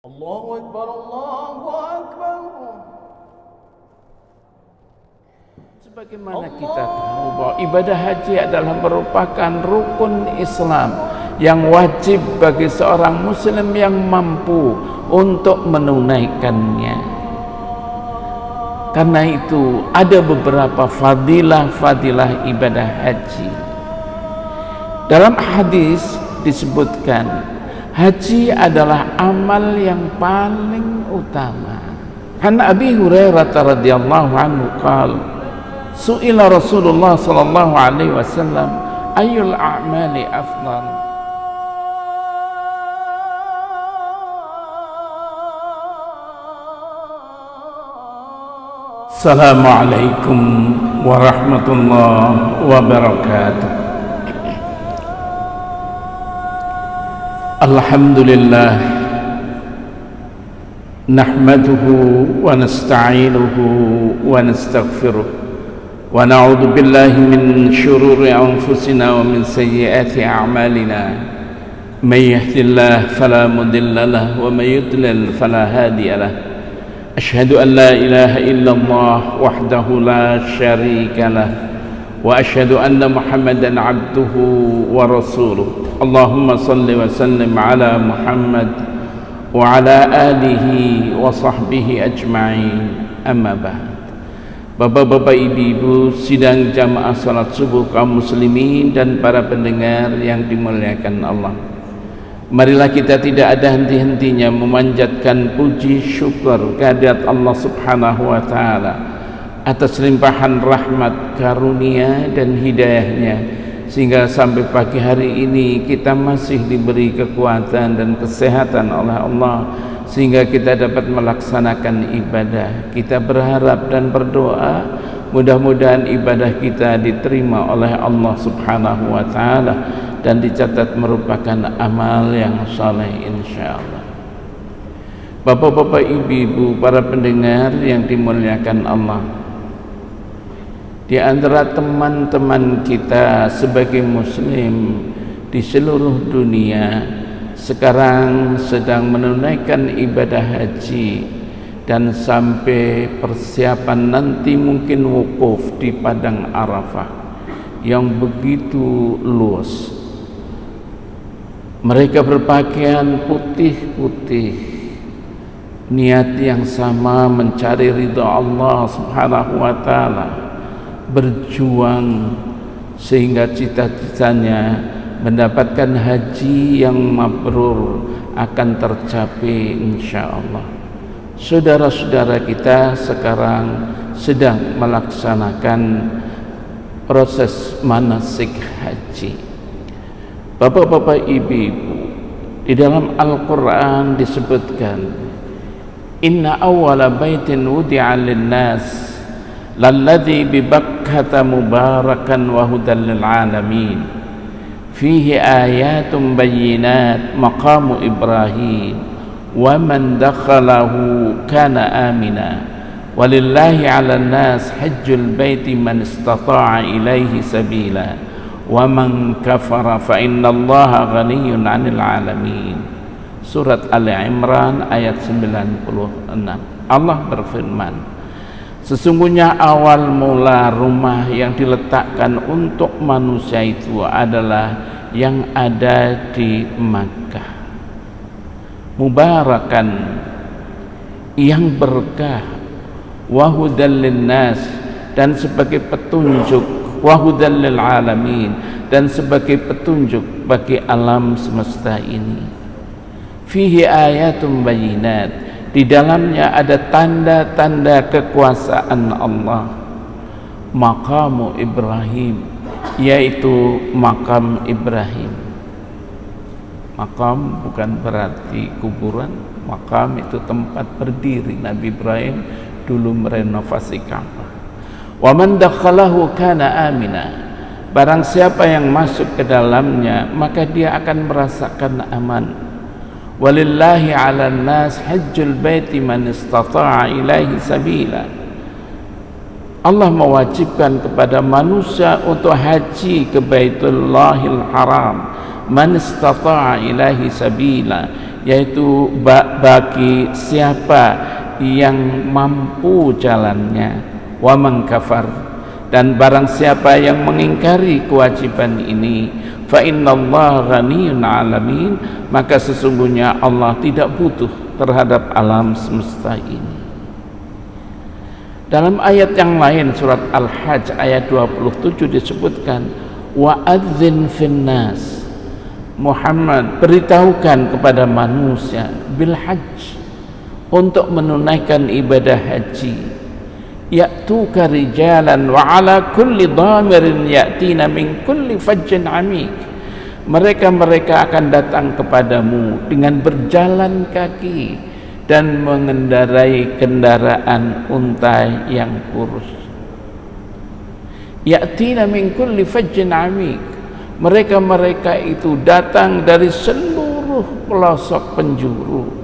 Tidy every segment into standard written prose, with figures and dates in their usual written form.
Allahu Akbar, Allahu Akbar. Sebagaimana kita tahu bahwa ibadah haji adalah merupakan rukun Islam yang wajib bagi seorang muslim yang mampu untuk menunaikannya. Karena itu ada beberapa fadilah-fadilah ibadah haji. Dalam hadis disebutkan haji adalah amal yang paling utama. An Abi Hurairah radhiyallahu anhu qala su'ila Rasulullah sallallahu alaihi wasallam ayyul a'mali afdal. Assalamualaikum warahmatullahi wabarakatuh. Alhamdulillah nahmaduhu wa nasta'inuhu wa nastaghfiruh wa na'udzu billahi min shururi anfusina wa min sayyiati a'malina may yahdihillahu fala mudilla lahu wa may yudlil fala hadiya lahu. Ashhadu an la ilaha illallah wahdahu la syarika lah wa ashhadu anna Muhammadan abduhu wa rasuluh. Allahumma salli wa sallim ala Muhammad wa ala alihi wa sahbihi ajma'in. Amma ba'd. Bapak-bapak, ibu-ibu sidang jamaah salat subuh kaum muslimin dan para pendengar yang dimuliakan Allah, marilah kita tidak ada henti-hentinya memanjatkan puji syukur kehadirat Allah Subhanahu wa taala atas limpahan rahmat, karunia dan hidayahnya, sehingga sampai pagi hari ini kita masih diberi kekuatan dan kesehatan oleh Allah sehingga kita dapat melaksanakan ibadah. Kita berharap dan berdoa mudah-mudahan ibadah kita diterima oleh Allah Subhanahu wa taala dan dicatat merupakan amal yang saleh insyaallah. Bapak-bapak, ibu-ibu, para pendengar yang dimuliakan Allah, di antara teman-teman kita sebagai muslim di seluruh dunia sekarang sedang menunaikan ibadah haji dan sampai persiapan nanti mungkin wukuf di padang Arafah yang begitu luas. Mereka berpakaian putih-putih, niat yang sama, mencari ridha Allah Subhanahu wa taala, berjuang sehingga cita-citanya mendapatkan haji yang mabrur akan tercapai insyaallah. Saudara-saudara kita sekarang sedang melaksanakan proses manasik haji. Bapak-bapak, ibu-ibu, di dalam Al-Quran disebutkan inna awwala baitin wudi'a lin-nas lalladzi bi Bakkata mubarakan wa hudan lil alamin fihi ayatun bayyinat maqamu Ibrahim wa man dakhalahu kana amina walillahi 'alan nas hajjul baiti man istata'a ilaihi sabila wa man kafara fa innallaha ghaniyyun 'anil 'alamin. Surat Ali Imran ayat 96. Allah berfirman, sesungguhnya awal mula rumah yang diletakkan untuk manusia itu adalah yang ada di Makkah, mubarakan, yang berkah, wahudan linnas, dan sebagai petunjuk, wahudan lil alamin, dan sebagai petunjuk bagi alam semesta ini. Fihi ayatun bayyinat, di dalamnya ada tanda-tanda kekuasaan Allah. Maqamu Ibrahim, yaitu makam Ibrahim. Makam bukan berarti kuburan. Makam itu tempat berdiri Nabi Ibrahim dulu merenovasi Ka'bah. Wa man dakhalahu kana amina, barang siapa yang masuk ke dalamnya maka dia akan merasakan aman. Walillahi 'alan nas hajjul baiti man istata'a ilaihi sabila, Allah mewajibkan kepada manusia untuk haji ke Baitullahil Haram man istata'a ilaihi sabila, yaitu bagi siapa yang mampu jalannya, wa man kafar, dan barang siapa yang mengingkari kewajiban ini, fa innallaha ghaniyyun 'alamin, maka sesungguhnya Allah tidak butuh terhadap alam semesta ini. Dalam ayat yang lain surat Al-Hajj ayat 27 disebutkan, wa adzin finnas, Muhammad beritahukan kepada manusia bil hajj, untuk menunaikan ibadah haji, ya'tuka rijalan wa ala kulli dhamirin ya'tina min kulli fajjin amik, mereka akan datang kepadamu dengan berjalan kaki dan mengendarai kendaraan unta yang kurus. Ya'tina min kulli fajjin amik, mereka itu datang dari seluruh pelosok penjuru.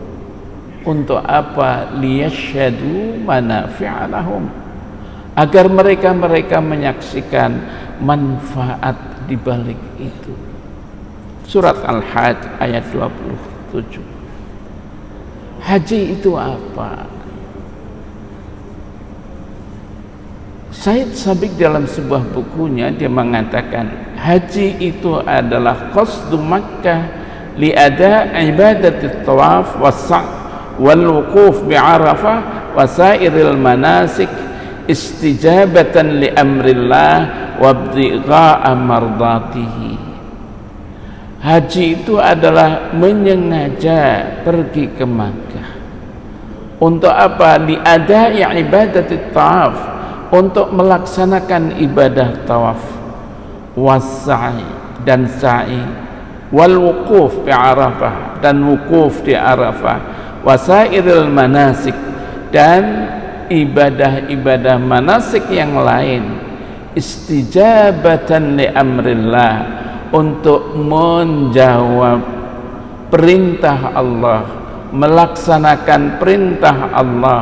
Untuk apa? Liyashhadu manafi'a lahum, agar mereka menyaksikan manfaat di balik itu. Surat Al-Hajj ayat 27. Haji itu apa? Said Sabiq dalam sebuah bukunya dia mengatakan, haji itu adalah qasdu Makkah li ada ibadatit tawaf was-sa' wal wuquf bi Arafah wa sairil manasik istijabatan li amrillah wa ibtigha'a mardatihi. Haji itu adalah menyengaja pergi ke Makkah untuk apa? Li adai ibadatit tawaf, untuk melaksanakan ibadah tawaf, was-sa'i dan sa'i, wal wuquf bi Arafah dan wukuf di Arafah, wasairil manasik dan ibadah-ibadah manasik yang lain, istijabatan li amrillah, untuk menjawab perintah Allah, melaksanakan perintah Allah,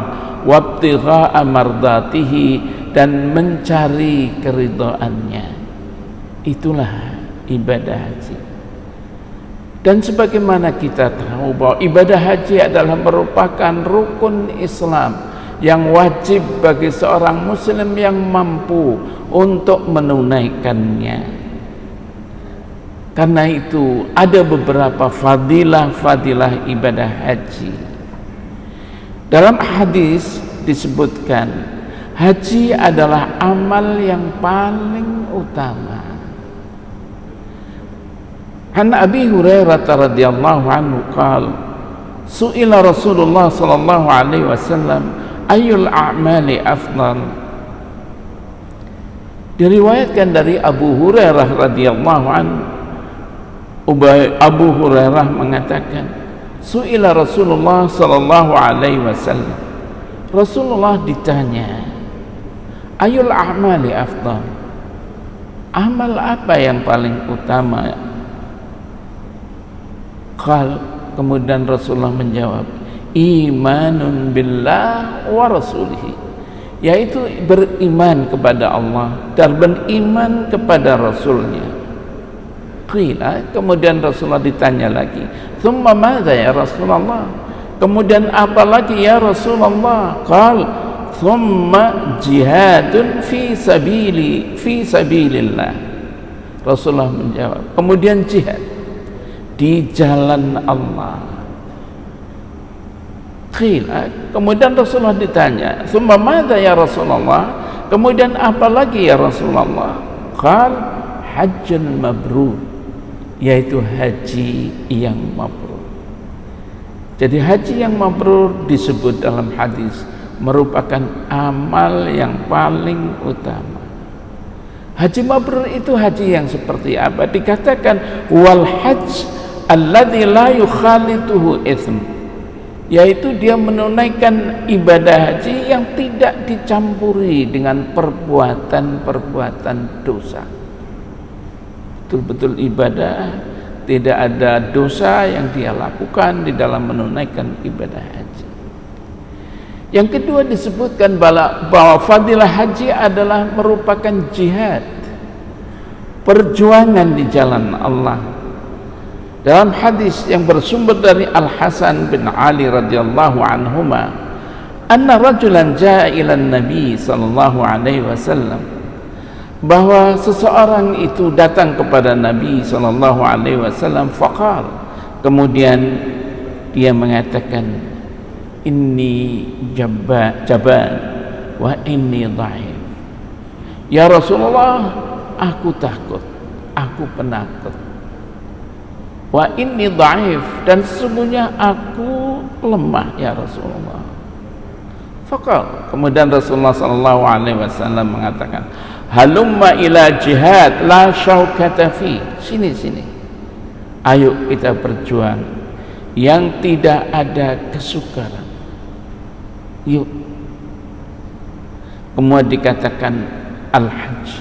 wabtigha'a mardatihi, dan mencari keridhaannya. Itulah ibadah haji. Dan sebagaimana kita tahu bahwa ibadah haji adalah merupakan rukun Islam yang wajib bagi seorang muslim yang mampu untuk menunaikannya. Karena itu ada beberapa fadilah ibadah haji. Dalam hadis disebutkan, haji adalah amal yang paling utama. An Abi Hurairah radhiyallahu anhu qala, su'ila Rasulullah sallallahu alaihi wasallam ayyul a'mali afdal. Diriwayatkan dari Abu Hurairah radhiyallahu anhu, Abu Hurairah mengatakan, su'ila Rasulullah sallallahu alaihi wasallam, Rasulullah ditanya, ayyul a'mali afdal, amal apa yang paling utama? Kemudian Rasulullah menjawab, imanun billah wa rasulihi, yaitu beriman kepada Allah dan beriman kepada Rasulnya. Kemudian Rasulullah ditanya lagi, thumma madza ya Rasulullah, kemudian apa lagi ya Rasulullah? Thumma jihadun fi sabilillah. Rasulullah menjawab, kemudian jihad di jalan Allah. Kemudian Rasulullah ditanya, "Tsumma madza ya Rasulullah?" Kemudian apa lagi ya Rasulullah? Hajjun mabrur, yaitu haji yang mabrur. Jadi haji yang mabrur disebut dalam hadis merupakan amal yang paling utama. Haji mabrur itu haji yang seperti apa? Dikatakan wal hajj alladzi la yukhalituhu itsm, yaitu dia menunaikan ibadah haji yang tidak dicampuri dengan perbuatan-perbuatan dosa. Betul-betul ibadah, tidak ada dosa yang dia lakukan di dalam menunaikan ibadah haji. Yang kedua disebutkan bahwa fadilah haji adalah merupakan jihad, perjuangan di jalan Allah. Dalam hadis yang bersumber dari Al Hasan bin Ali radhiyallahu anhuma, anna rajulan jaa ila Nabi sallallahu alaihi wasallam, bahwa seseorang itu datang kepada Nabi sallallahu alaihi wasallam, faqal, kemudian dia mengatakan, inni jaban wa inni dhaif. Ya Rasulullah, aku takut, aku penakut. Wa inni dhaif, dan sesungguhnya aku lemah ya Rasulullah. Faqal, kemudian Rasulullah sallallahu alaihi wasallam mengatakan, halumma ila jihad la syaukata fi. Sini, ayo kita berjuang yang tidak ada kesukaran. Yuk. Kemudian dikatakan al-hajj,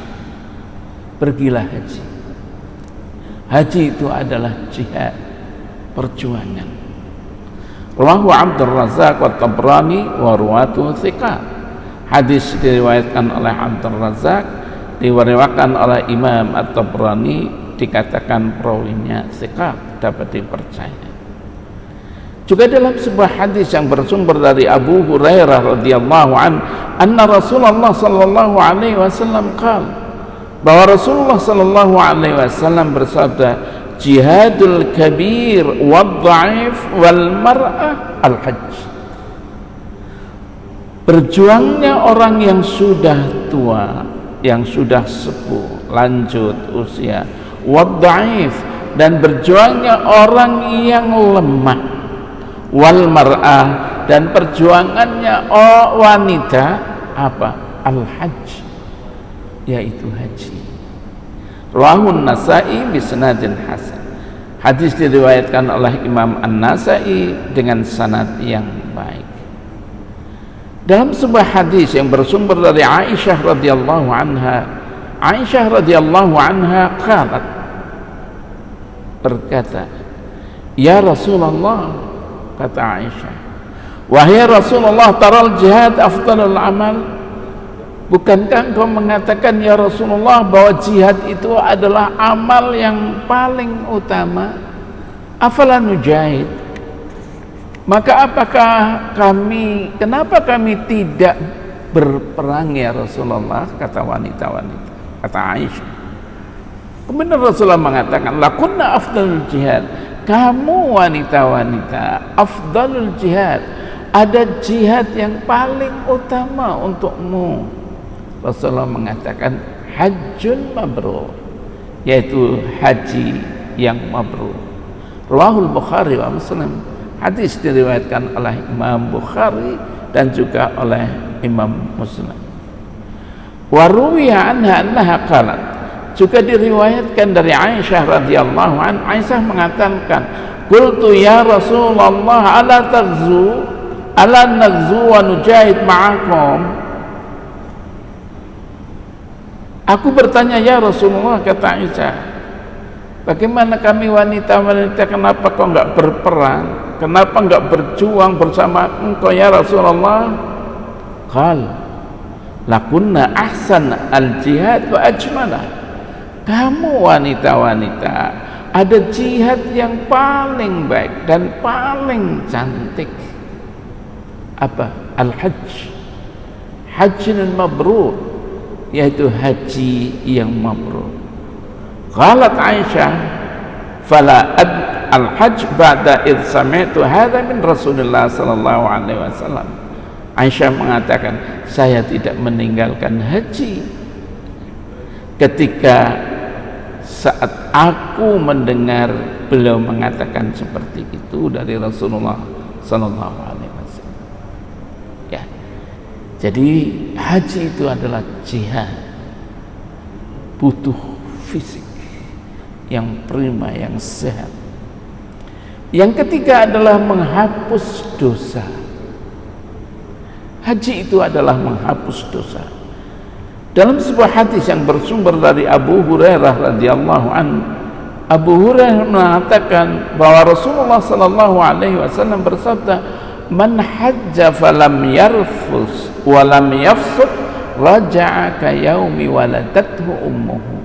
pergilah haji. Haji itu adalah jihad, perjuangan. Rawahu Abdul Razzaq wa Tabrani wa ruwatuhu thiqat. Hadis diriwayatkan oleh Abdul Razzaq, diriwayatkan oleh Imam At-Tabrani, dikatakan perawinya thiqat, dapat dipercaya. Juga dalam sebuah hadis yang bersumber dari Abu Hurairah radhiyallahu an, anna Rasulullah sallallahu alaihi wasallam qala, bahwa Rasulullah sallallahu alaihi wasallam bersabda, jihadul kabir wad dhaif wal mar'ah al hajj. Berjuangnya orang yang sudah tua, yang sudah sepuh, lanjut usia, wad dhaif, dan berjuangnya orang yang lemah, wal mar'ah, dan perjuangannya wanita apa? Al-hajj, yaitu haji. Rawahu An-Nasa'i bi sanadin hasan. Hadis diriwayatkan oleh Imam An-Nasa'i dengan sanad yang baik. Dalam sebuah hadis yang bersumber dari Aisyah radhiyallahu anha, Aisyah radhiyallahu anha qalat, berkata, ya Rasulullah, kata Aisyah, wahai Rasulullah, taral jihad afdalul amal, bukankah engkau mengatakan ya Rasulullah bahwa jihad itu adalah amal yang paling utama? Afala nujahid, maka kenapa kami tidak berperang ya Rasulullah, kata wanita-wanita, kata Aisyah. Kemudian Rasulullah mengatakan, lakunna afdalul jihad, kamu wanita-wanita afdalul jihad, ada jihad yang paling utama untukmu. Rasulullah mengatakan hajjun mabrur, yaitu haji yang mabrur. Rawahul Bukhari wa Muslim. Hadis diriwayatkan oleh Imam Bukhari dan juga oleh Imam Muslim. Wa ruwiya anha qalat, juga diriwayatkan dari Aisyah radhiyallahu an, Aisyah mengatakan, qultu ya Rasulullah, ala nagzu wa nujahid ma'akum. Aku bertanya, ya Rasulullah, kata Aisyah, bagaimana kami wanita-wanita, kenapa kau enggak berperang, kenapa enggak berjuang bersama engkau ya Rasulullah? Qal lakunna ahsan al-jihad wa ajmalah, kamu wanita-wanita ada jihad yang paling baik dan paling cantik. Apa? Al-hajj, hajjun mabrur, yaitu haji yang mabrur. Qalat Aisyah, fala al-hajj ba'da id sami'tu hadha min Rasulullah sallallahu alaihi wasallam. Aisyah mengatakan, saya tidak meninggalkan haji ketika saat aku mendengar beliau mengatakan seperti itu dari Rasulullah sallallahu alaihi wasallam. Ya. Jadi haji itu adalah jihad, butuh fisik yang prima, yang sehat. Yang ketiga adalah menghapus dosa. Haji itu adalah menghapus dosa. Dalam sebuah hadis yang bersumber dari Abu Hurairah radhiyallahu anhu, Abu Hurairah mengatakan bahwa Rasulullah sallallahu alaihi wasallam bersabda, man hajja falam yarfus wa lam yafsuq raja'a ka yaumi waladathu ummuhu.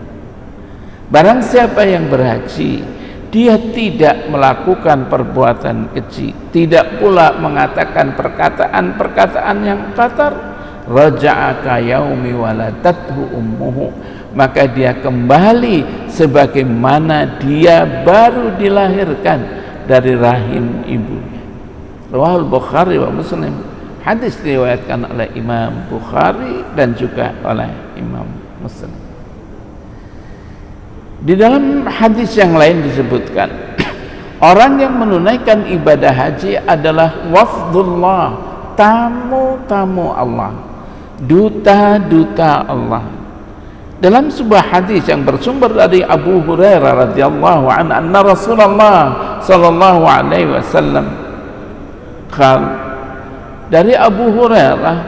Barang siapa yang berhaji dia tidak melakukan perbuatan keji, tidak pula mengatakan perkataan-perkataan yang qatar, raja'a ka yaumi waladathu ummuhu, maka dia kembali sebagaimana dia baru dilahirkan dari rahim ibunya. Rawahul Bukhari wa Muslim. Hadis diriwayatkan oleh Imam Bukhari dan juga oleh Imam Muslim. Di dalam hadis yang lain disebutkan, orang yang menunaikan ibadah haji adalah wafdullah, tamu-tamu Allah, duta-duta Allah. Dalam sebuah hadis yang bersumber dari Abu Hurairah radhiyallahu anhu, anna Rasulullah sallallahu alaihi wasallam dari Abu Hurairah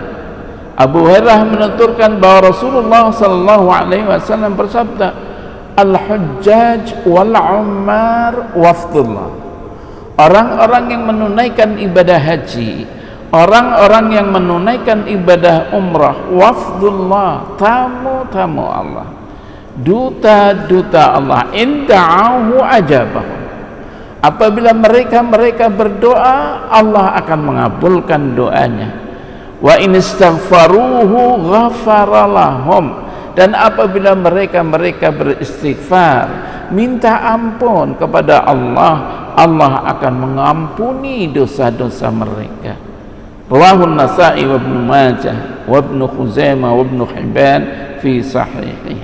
menuturkan bahwa Rasulullah sallallahu alaihi wasallam bersabda, al-hujjaj wal-ummar wafdullah. Orang-orang yang menunaikan ibadah haji, orang-orang yang menunaikan ibadah umrah, wafdullah, tamu-tamu Allah, duta-duta Allah. In da'ahu ajabahu. Apabila mereka berdoa, Allah akan mengabulkan doanya. Wa in istaghfaruhu ghafara lahum. Dan apabila mereka beristighfar, minta ampun kepada Allah, Allah akan mengampuni dosa-dosa mereka. Rawahu An-Nasa'i wa Ibnu Majah wa Ibnu Khuzaimah wa Ibnu Hibban fi sahihihima.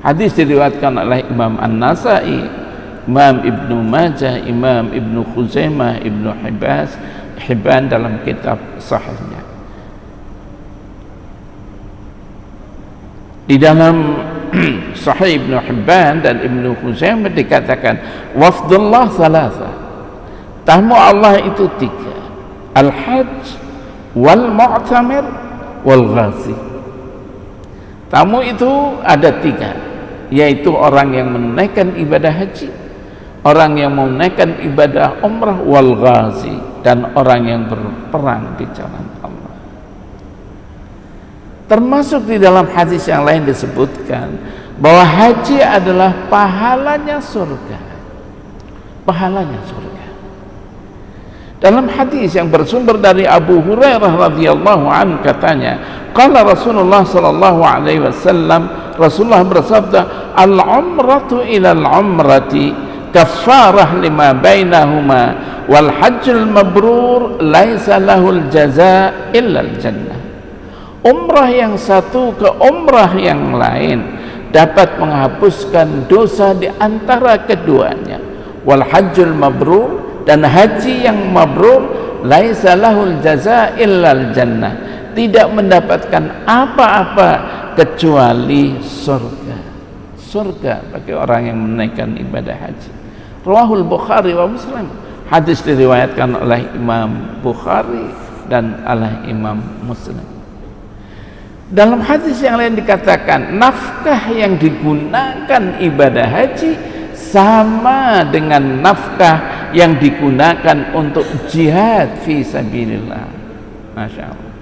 Hadis diriwayatkan oleh Imam An-Nasa'i, Imam Ibnu Majah, Imam Ibnu Khuzaimah, Ibnu Hibban dalam kitab sahihnya. Di dalam Sahih Ibnu Hibban dan Ibnu Khuzaimah dikatakan wafdullah salasa, tamu Allah itu tiga, al-hajj wal mu'tamir wal ghazi. Tamu itu ada tiga, yaitu orang yang menunaikan ibadah haji, orang yang menunaikan ibadah umrah, wal ghazi, dan orang yang berperang di jalan Allah. Termasuk di dalam hadis yang lain disebutkan bahwa haji adalah pahalanya surga. Pahalanya surga. Dalam hadis yang bersumber dari Abu Hurairah radhiyallahu anhu katanya, qala Rasulullah sallallahu alaihi wasallam, Rasulullah bersabda, al-umratu ila al-umrati kaffarah lima bainahuma wal hajjul mabrur laisa lahul jazaa illa al-jannah. Umrah yang satu ke umrah yang lain dapat menghapuskan dosa di antara keduanya. Wal hajjul mabrur, dan haji yang mabrur, laisa lahul jazaa illal jannah, tidak mendapatkan apa-apa kecuali surga. Surga bagi orang yang menunaikan ibadah haji. Rawahul Bukhari wa Muslim. Hadis diriwayatkan oleh Imam Bukhari dan oleh Imam Muslim. Dalam hadis yang lain dikatakan nafkah yang digunakan ibadah haji sama dengan nafkah yang digunakan untuk jihad fi sabilillah. Masya Allah.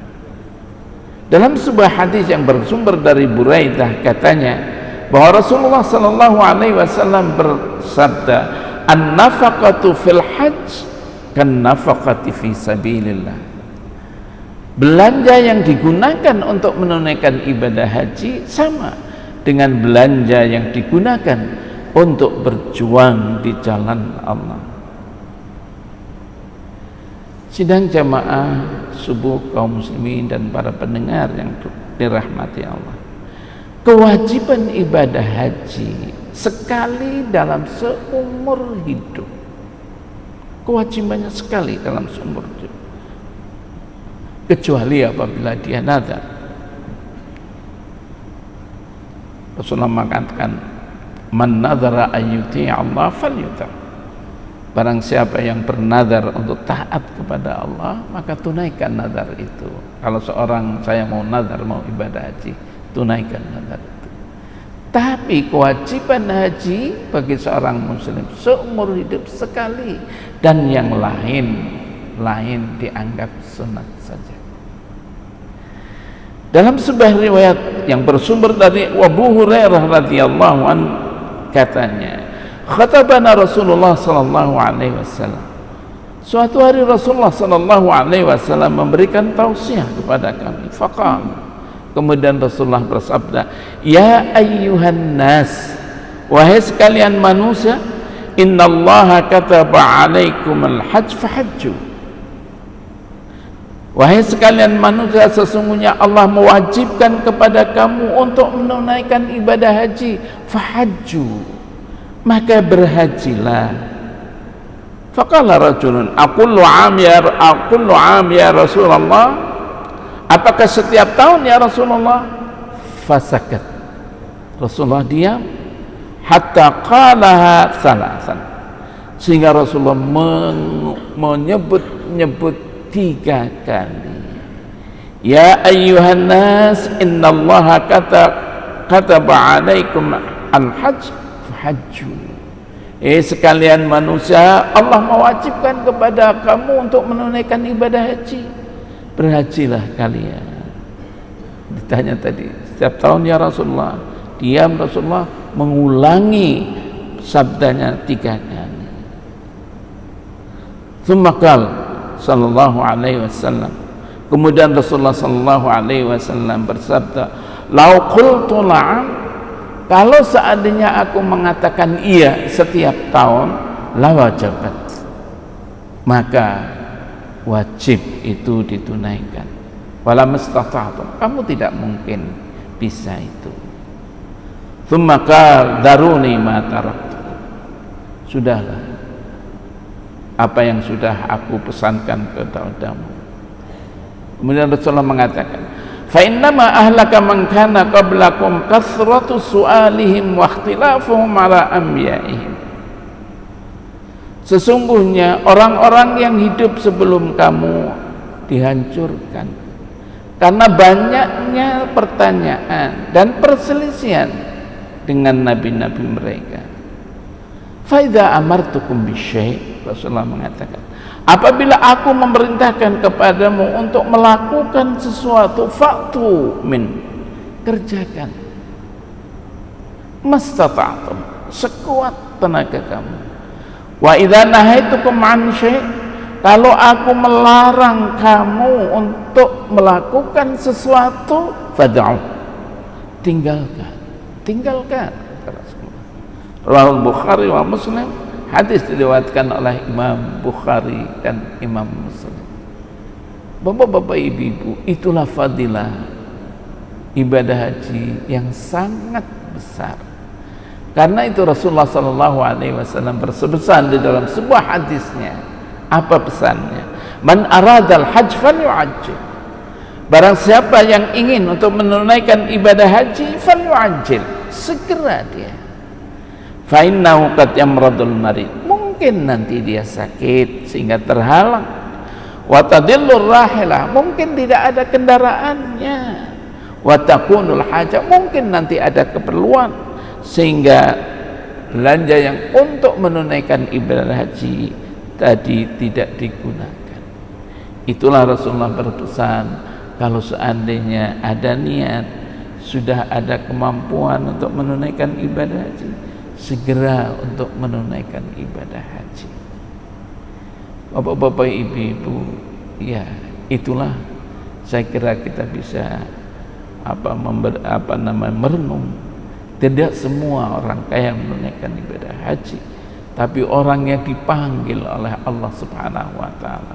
Dalam sebuah hadis yang bersumber dari Buraidah katanya bahwa Rasulullah sallallahu alaihi wasallam bersabda, an-nafaqatu fil hajj kan nafaqati fi sabilillah. Belanja yang digunakan untuk menunaikan ibadah haji sama dengan belanja yang digunakan untuk berjuang di jalan Allah. Sidang jamaah subuh kaum muslimin dan para pendengar yang dirahmati Allah, kewajiban ibadah haji sekali dalam seumur hidup. Kewajibannya sekali dalam seumur hidup, kecuali apabila dia nazar. Rasulullah mengatakan, man nazara ayyuti Allah falyuta. Barang siapa yang bernazar untuk taat kepada Allah, maka tunaikan nazar itu. Kalau seorang saya mau nazar, mau ibadah haji, tunaikan nazar itu. Tapi kewajiban haji bagi seorang muslim seumur hidup sekali, dan yang lain dianggap sunat saja. Dalam sebuah riwayat yang bersumber dari Abu Hurairah radhiyallahu anhu katanya, khatabana Rasulullah sallallahu alaihi wasallam. Suatu hari Rasulullah sallallahu alaihi wasallam memberikan tausiah kepada kami. Faqala, kemudian Rasulullah bersabda, ya ayyuhan nas, wahai sekalian manusia, innallaha kataba alaikumul hajj fahajju. Wahai sekalian manusia, sesungguhnya Allah mewajibkan kepada kamu untuk menunaikan ibadah haji, fahajju, maka berhajilah. Faqala rajulun, aqullu am ya Rasulullah, apakah setiap tahun ya Rasulullah? Fasakat, Rasulullah diam, hatta qalaha salasan, sehingga Rasulullah menyebut 3 kali. Ya ayyuhan nas, innallaha kataba alaikum al-hajj fahajju. Sekalian manusia, Allah mewajibkan kepada kamu untuk menunaikan ibadah haji, berhajilah kalian. Ditanya tadi, setiap tahun ya Rasulullah? Diam Rasulullah, mengulangi sabdanya 3 kali. Tsumma qala sallallahu alaihi wasallam, kemudian Rasulullah sallallahu alaihi wasallam bersabda, lau qultu na'am, kalau seandainya aku mengatakan iya setiap tahun, la wajabat, maka wajib itu ditunaikan. Wala mastata'tum, kamu tidak mungkin bisa itu. Tsumma qala daruni ma taraktu, sudahlah apa yang sudah aku pesankan kepadamu. Kemudian Rasulullah mengatakan, fa innama ahlaka man kana qablakum kathratu su'alihim wa ikhtilafuhum ala anbiya'ihim. Sesungguhnya orang-orang yang hidup sebelum kamu dihancurkan karena banyaknya pertanyaan dan perselisihan dengan nabi-nabi mereka. Fa idza amartukum bisyai', Rasulullah mengatakan, apabila aku memerintahkan kepadamu untuk melakukan sesuatu, fa'tu min, kerjakan, mastata'tum, sekuat tenaga kamu. Wa idza nahaitukum an syai', kalau aku melarang kamu untuk melakukan sesuatu, fad'u, tinggalkan. Rawahul Bukhari wa Muslim, hadis diriwayatkan oleh Imam Bukhari dan Imam Muslim. Bapak-bapak, ibu-ibu, itulah fadilah ibadah haji yang sangat besar. Karena itu Rasulullah SAW berpesan di dalam sebuah hadisnya. Apa pesannya? Man aradal hajj falyu'ajjil. Barang siapa yang ingin untuk menunaikan ibadah haji, falyu'ajjil, segera dia. Fa innahu qad yamradul marid, mungkin nanti dia sakit sehingga terhalang. Wa tadillur rahilah, mungkin tidak ada kendaraannya. Wa takunul hajah, mungkin nanti ada keperluan sehingga belanja yang untuk menunaikan ibadah haji tadi tidak digunakan. Itulah Rasulullah berpesan, kalau seandainya ada niat, sudah ada kemampuan untuk menunaikan ibadah haji, segera untuk menunaikan ibadah haji. Bapak-bapak, ibu-ibu, ya itulah saya kira kita bisa merenung. Tidak semua orang kaya menunaikan ibadah haji, tapi orang yang dipanggil oleh Allah Subhanahu wa taala.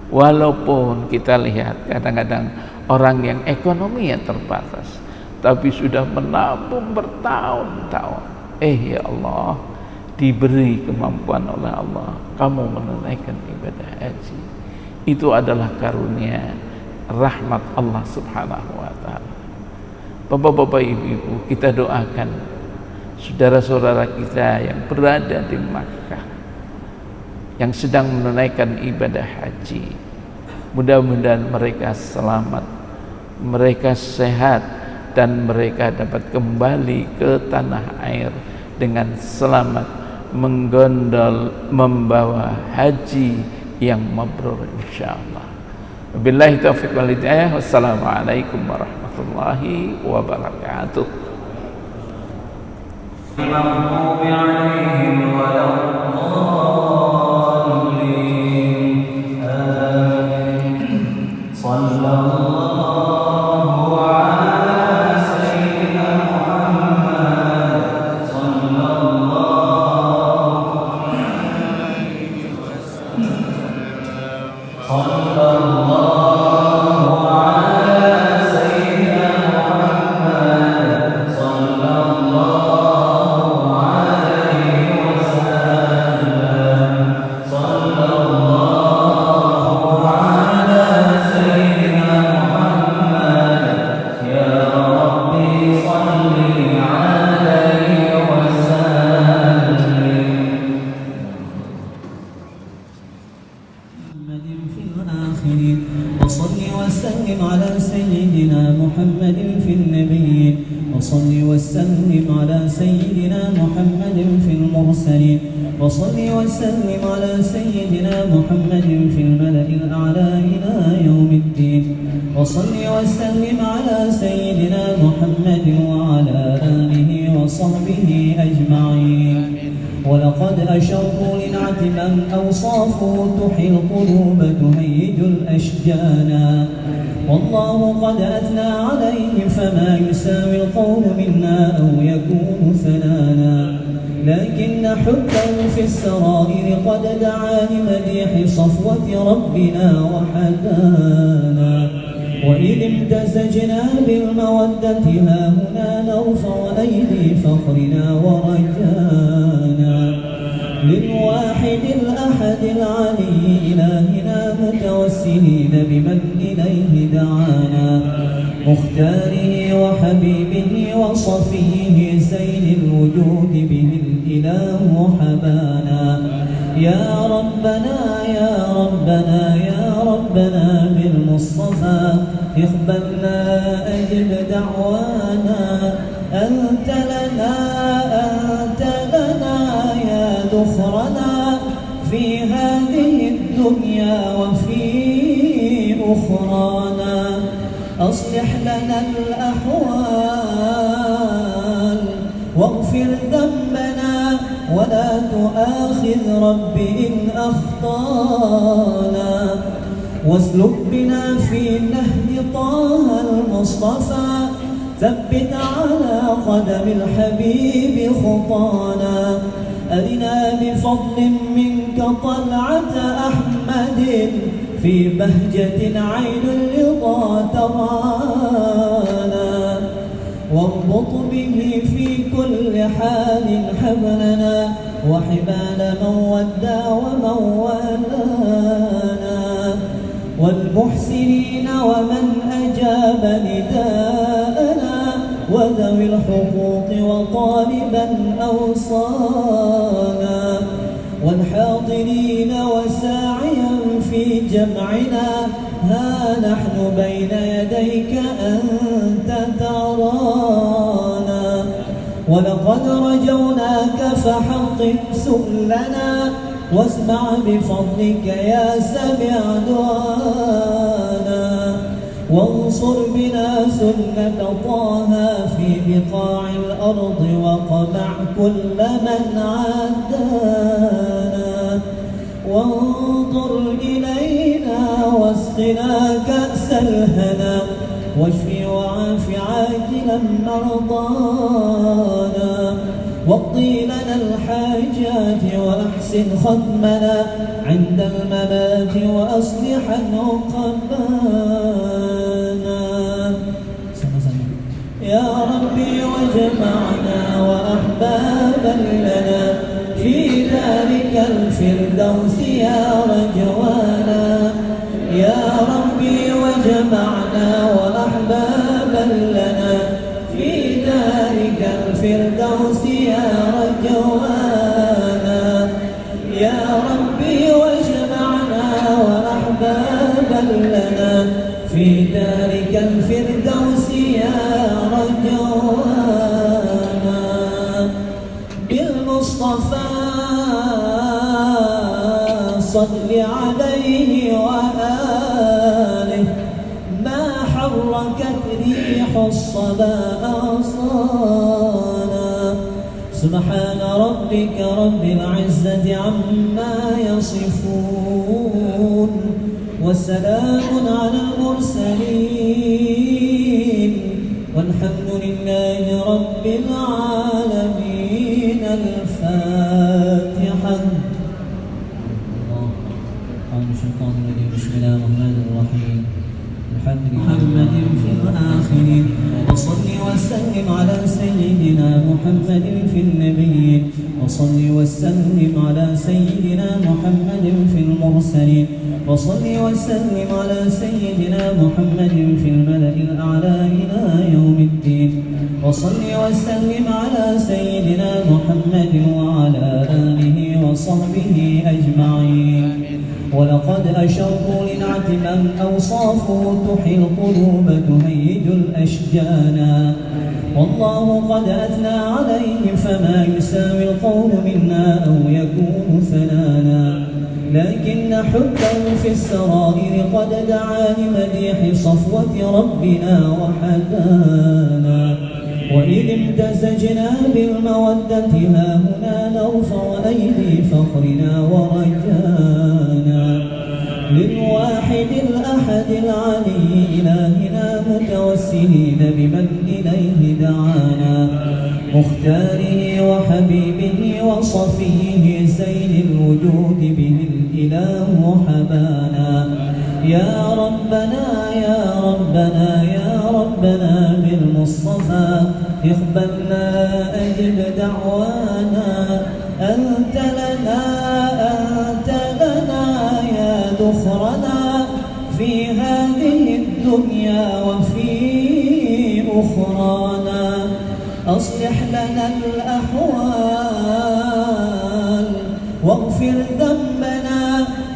Walaupun kita lihat kadang-kadang orang yang ekonominya terbatas, tapi sudah menabung bertahun-tahun. Ya Allah, diberi kemampuan oleh Allah, kamu menunaikan ibadah haji. Itu adalah karunia rahmat Allah Subhanahu wa taala. Bapak-bapak, ibu-ibu, kita doakan saudara-saudara kita yang berada di Makkah, yang sedang menunaikan ibadah haji. Mudah-mudahan mereka selamat, mereka sehat, dan mereka dapat kembali ke tanah air dengan selamat, menggondol, membawa haji yang mabrur insyaallah. Wabillahi taufiq wal hidayah. Wassalamualaikum warahmatullahi wabarakatuh. المغضوب عليهم ولا الضالين آمين. صلى الله على سيدنا محمد صلى الله عليه وسلم صلى الله على سيدنا محمد صلى الله عليه وسلم صلى الله على سيدنا محمد يا ربي صل عليه وسلم. محمد في الآخرين وصل وسلم على سيدنا محمد في النبيين وصل وسلم على سيدنا محمد في المرسلين وصل وسلم على سيدنا محمد في الملأ الأعلى إلى يوم الدين وصل وسلم على سيدنا محمد وعلى آله وصحبه أجمعين. ولقد أشروا لنعت من أوصافه تحيي القلوب تهيج الأشجانا والله قد أثنى عليه فما يساوي القول منا أو يكون ثنانا لكن حبه في السرائر قد دعا لمديح صفوة ربنا وحدانا وإذ امتزجنا بالمودة ها هنا نرفع أيدي فخرنا ورجانا للواحد الأحد العلي إلهنا متوسلين بمن إليه دعانا مختاره وحبيبه وصفيه زين الوجود به الإله حبانا يا ربنا يا ربنا يا ربنا بالمصطفى اقبلنا أجب دعوانا أنت لنا يا ذخرنا في هذه الدنيا وفي أخرانا أصلح لنا الأحوال واغفر ذنبنا ولا تؤاخذ رب إن أخطانا واسلك بنا في نهج طه المصطفى ثبت على قدم الحبيب خطانا أرنا بفضل منك طلعة أحمد في بهجة عين الرضا ترانا واربط به في كل حال حبلنا وحبال من ودى ومن والانا والمحسنين ومن أجاب نداءنا وذوي الحقوق وطالبا أوصانا والحاضرين وساعيا في جمعنا ها نحن بين يديك أنت ترانا ولقد رجوناك فحقق سؤلنا واسمع بفضلك يا سميع دعانا وانصر بنا سنة طه في بقاع الأرض وقمع كل من عادانا وانظر إلينا واسقنا كأس الهنا واشفي وعاف عاجلا مرضانا واقضي لنا الحاجات وأحسن ختمنا عند الممات وأصلح عقبانا يا ربي وجمعنا وأحبابا لنا في ذلك الفردوس يا رجوانا يا ربي وجمعنا وأحبابا لنا في ذلك الفردوس يا رجوانا يا ربي وجمعنا وأحبابا لنا في ذلك الفردوس يا رجوانا بالمصطفى صل عليه وآله ما حركت ريح الصبا أغصانا سبحان ربك رب العزة عما يصفون وسلام على المرسلين والحمد لله رب العالمين. الفاتحة. بسم الله الرحمن الرحيم. الحمد لله محمد في الآخرين وصل وسلم على سيدنا محمد في النبيين وصل وسلم على سيدنا محمد في المرسلين وصل وسلم على سيدنا محمد في الملأ الأعلى إلى يوم الدين وصل وسلم على سيدنا محمد وعلى آله وصحبه أجمعين. ولقد أشروا لنعت من أوصافه تحيي القلوب تهيج الأشجانا والله قد أثنى عليه فما يساوي القول منا أو يكون ثنانا لكن حبه في السرائر قد دعا لمديح صفوة ربنا وحدانا وإذ امتزجنا بالمودة ها هنا نرفع أيدي فخرنا ورجانا للواحد الأحد العلي إلهنا متوسلين بمن إليه دعانا مختاره وحبيبه وصفيه زين الوجود به الإله حبانا. يا ربنا يا ربنا يا ربنا بالمصطفى اقبلنا أجب دعوانا أنت لنا يا ذخرنا في هذه الدنيا وفي أخرانا أصلح لنا الأحوال واغفر ذنبنا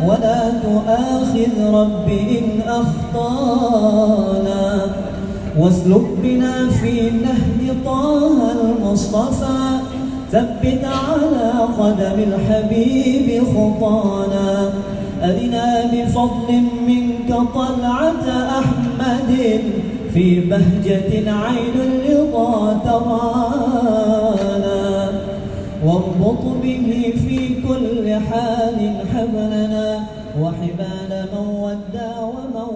ولا تؤاخذ رب إن أخطانا واسلك بنا في نهج طه المصطفى ثبت على قدم الحبيب خطانا أرنا بفضل منك طلعة أحمد في بهجة عين الرضا ترانا واربط به في كل حال حبلنا وحبال من ودى ومن